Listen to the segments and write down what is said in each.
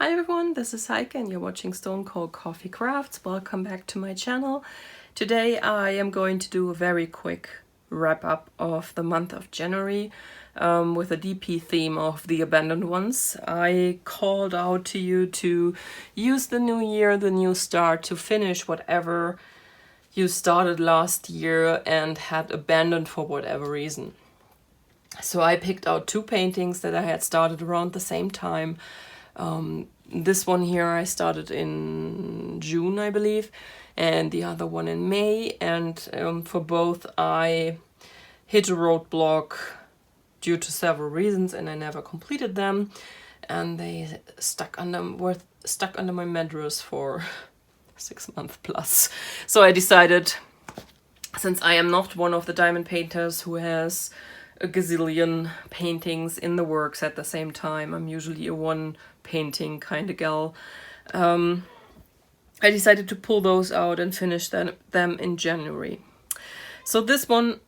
Hi everyone, this is Heike and you're watching Stone Cold Coffee Crafts. Welcome back to my channel. Today I am going to do a very quick wrap up of the month of January with a DP theme of the abandoned ones. I called out to you to use the new year, the new start, to finish whatever you started last year and had abandoned for whatever reason. So I picked out two paintings that I had started around the same time. This one here I started in June, I believe, and the other one in May. And for both I hit a roadblock due to several reasons, and I never completed them. And they were stuck under my mattress for 6 months plus. So I decided, since I am not one of the diamond painters who has a gazillion paintings in the works at the same time, I'm usually a one painting kind of gal, I decided to pull those out and finish them in January. So this one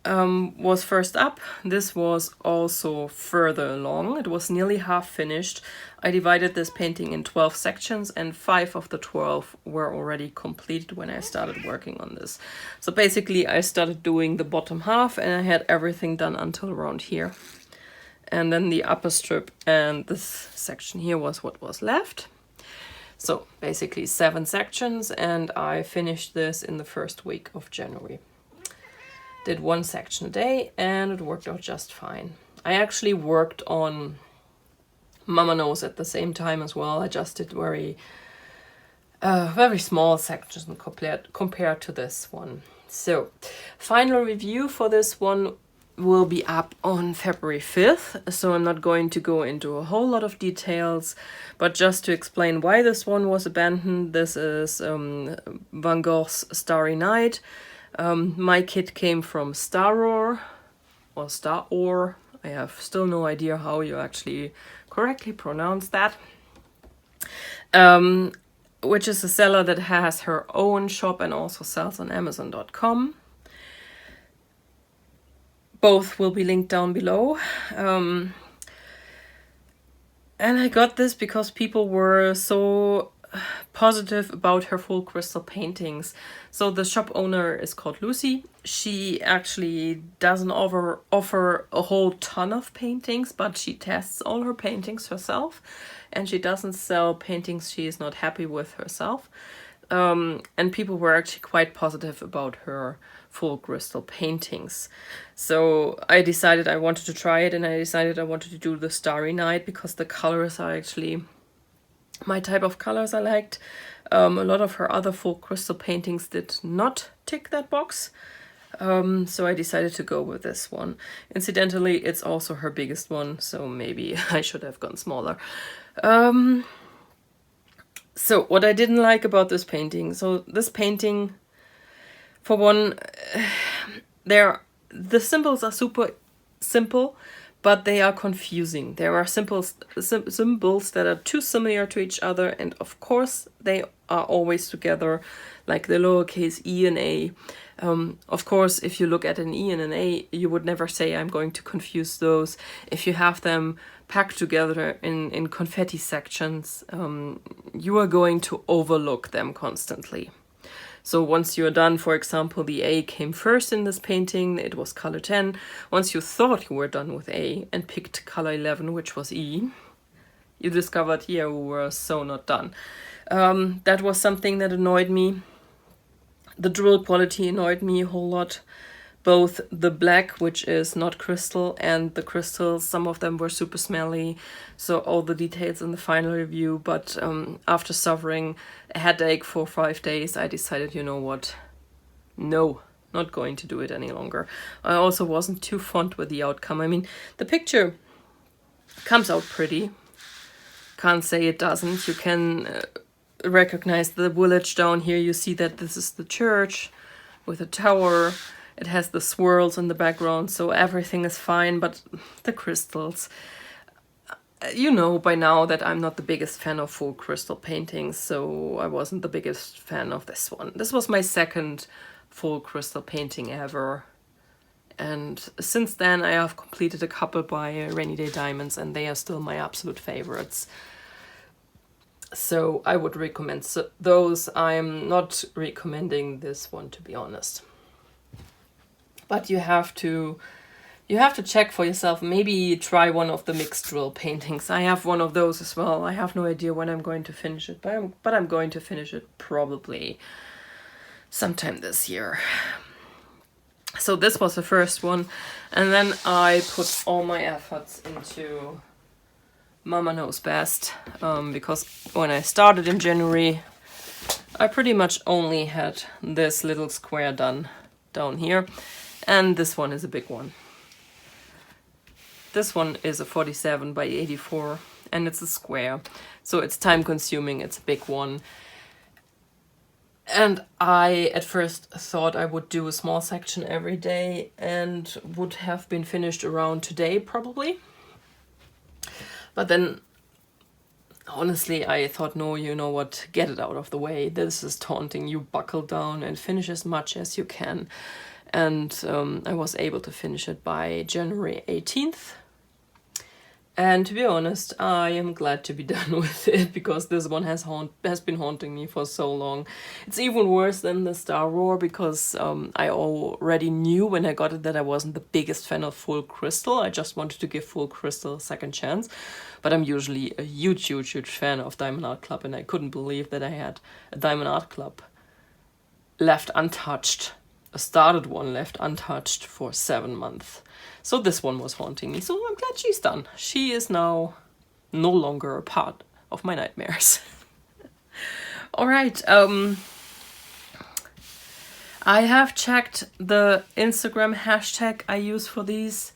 was first up. This was also further along. It was nearly half finished. I divided this painting in 12 sections and 5 of the 12 were already completed when I started working on this. So basically I started doing the bottom half and I had everything done until around here. And then the upper strip and this section here was what was left. So basically 7 sections, and I finished this in the first week of January. Did 1 section a day and it worked out just fine. I actually worked on Mama Knows at the same time as well. I just did very small sections compared to this one. So final review for this one will be up on February 5th, so I'm not going to go into a whole lot of details, but just to explain why this one was abandoned. This is Van Gogh's Starry Night. My kit came from Staroar or Staroar. I have still no idea how you actually correctly pronounce that. Which is a seller that has her own shop and also sells on Amazon.com. Both will be linked down below. And I got this because people were so positive about her full crystal paintings. So the shop owner is called Lucy. She actually doesn't offer a whole ton of paintings, but she tests all her paintings herself, and she doesn't sell paintings she is not happy with herself. And people were actually quite positive about her full crystal paintings. So I decided I wanted to try it, and I decided I wanted to do the Starry Night because the colors are actually my type of colors I liked. A lot of her other full crystal paintings did not tick that box. So I decided to go with this one. Incidentally, it's also her biggest one, so maybe I should have gone smaller. So what I didn't like about this painting, so this painting, for one, the symbols are super simple, but they are confusing. There are symbols that are too similar to each other, and of course they are always together, like the lowercase e and a. Of course, if you look at an e and an a, you would never say I'm going to confuse those. If you have them packed together in confetti sections, you are going to overlook them constantly. So once you're done, for example, the A came first in this painting, it was color 10. Once you thought you were done with A and picked color 11, which was E, you discovered, yeah, we were so not done. That was something that annoyed me. The drill quality annoyed me a whole lot. Both the black, which is not crystal, and the crystals, some of them were super smelly. So all the details in the final review. But after suffering a headache for 5 days, I decided, you know what? No, not going to do it any longer. I also wasn't too fond with the outcome. I mean, the picture comes out pretty. Can't say it doesn't. You can recognize the village down here. You see that this is the church with a tower. It has the swirls in the background, so everything is fine, but the crystals... You know by now that I'm not the biggest fan of full crystal paintings, so I wasn't the biggest fan of this one. This was my second full crystal painting ever. And since then I have completed a couple by Rainy Day Diamonds, and they are still my absolute favorites. So I would recommend those. I'm not recommending this one, to be honest. But you have to check for yourself. Maybe try one of the mixed drill paintings. I have one of those as well. I have no idea when I'm going to finish it, but I'm going to finish it probably sometime this year. So this was the first one, and then I put all my efforts into Mama Knows Best, because when I started in January, I pretty much only had this little square done down here, and this one is a big one. This one is a 47 by 84, and it's a square, so it's time consuming, it's a big one. And I at first thought I would do a small section every day and would have been finished around today probably. But then honestly I thought, no, you know what, get it out of the way. This is taunting. You buckle down and finish as much as you can. And I was able to finish it by January 18th. And to be honest, I am glad to be done with it, because this one has been haunting me for so long. It's even worse than the Staroar, because I already knew when I got it that I wasn't the biggest fan of full crystal. I just wanted to give full crystal a second chance. But I'm usually a huge fan of Diamond Art Club, and I couldn't believe that I had a Diamond Art Club left untouched. A started one left untouched for 7 months. So this one was haunting me. So I'm glad she's done. She is now no longer a part of my nightmares. All right. I have checked the Instagram hashtag I use for these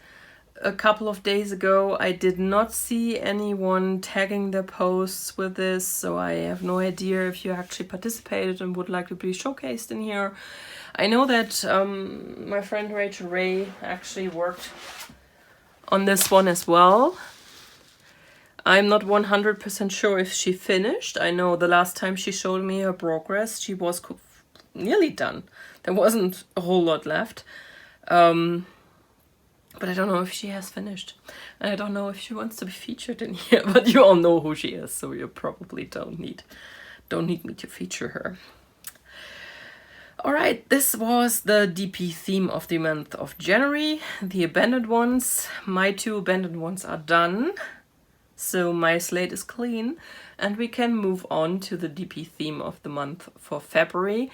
a couple of days ago. I did not see anyone tagging their posts with this, so I have no idea if you actually participated and would like to be showcased in here. I know that my friend Rachel Ray actually worked on this one as well. I'm not 100% sure if she finished. I know the last time she showed me her progress, she was nearly done. There wasn't a whole lot left. But I don't know if she has finished. And I don't know if she wants to be featured in here, but you all know who she is, so you probably don't need me to feature her. Alright, this was the DP theme of the month of January, the abandoned ones. My 2 abandoned ones are done, so my slate is clean, and we can move on to the DP theme of the month for February.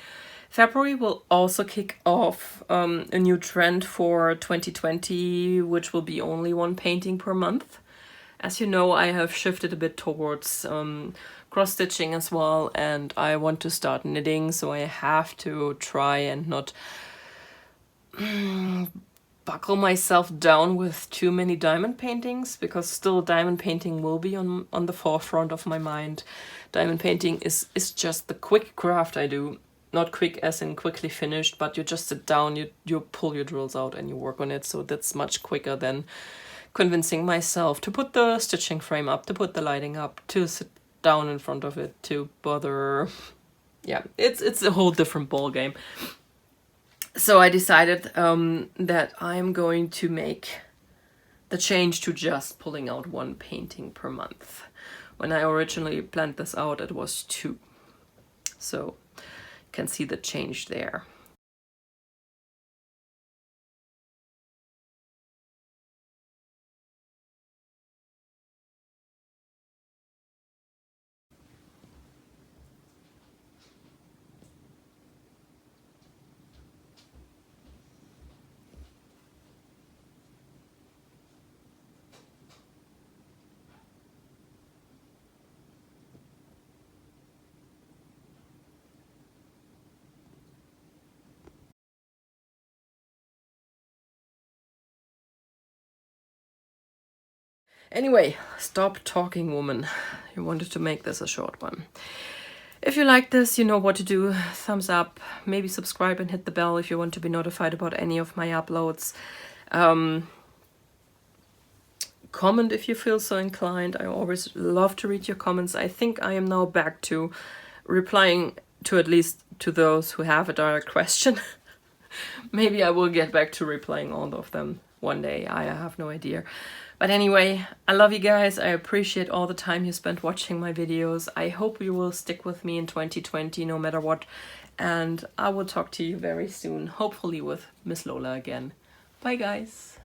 February will also kick off a new trend for 2020, which will be only 1 painting per month. As you know, I have shifted a bit towards cross-stitching as well, and I want to start knitting, so I have to try and not buckle myself down with too many diamond paintings, because still diamond painting will be on the forefront of my mind. Diamond painting is just the quick craft I do. Not quick as in quickly finished, but you just sit down, you pull your drills out and you work on it, so that's much quicker than convincing myself to put the stitching frame up, to put the lighting up, to sit down in front of it, to bother. Yeah, it's a whole different ball game. So I decided that I'm going to make the change to just pulling out 1 painting per month. When I originally planned this out, it was 2. So you can see the change there. Anyway, stop talking, woman. You wanted to make this a short one. If you like this, you know what to do. Thumbs up, maybe subscribe and hit the bell if you want to be notified about any of my uploads. Comment if you feel so inclined. I always love to read your comments. I think I am now back to replying to at least to those who have a direct question. Maybe I will get back to replying all of them one day. I have no idea. But anyway, I love you guys. I appreciate all the time you spent watching my videos. I hope you will stick with me in 2020 no matter what. And I will talk to you very soon, hopefully with Miss Lola again. Bye guys.